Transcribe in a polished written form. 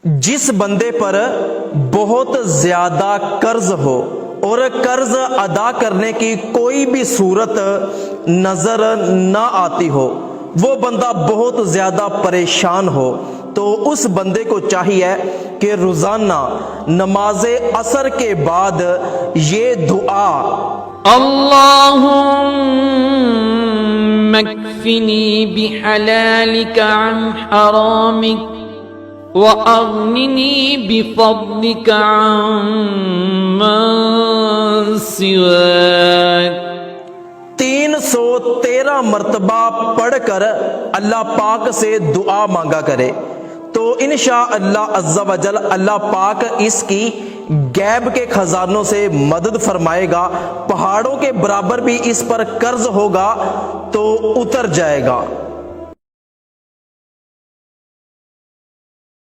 जिस बंदे पर बहुत ज्यादा कर्ज हो और कर्ज अदा करने की कोई भी सूरत नजर ना आती हो, वो बंदा बहुत ज्यादा परेशान हो, तो उस बंदे को चाहिए कि रोजाना नमाजे असर के बाद ये दुआ अल्लाहुम्मा कफ़िनी बिहलालिका अन हरामिक व अग़निनी बिफ़ज़लिका अम्मन सिवाक 313 मरतबा पढ़कर अल्लाह पाक से दुआ मांगा करे, तो इंशाअल्लाह अज़्ज़ा वजल अल्लाह पाक इसकी गैब के खजानों से मदद फरमाएगा। पहाड़ों के बराबर भी इस पर कर्ज होगा तो उतर जाएगा।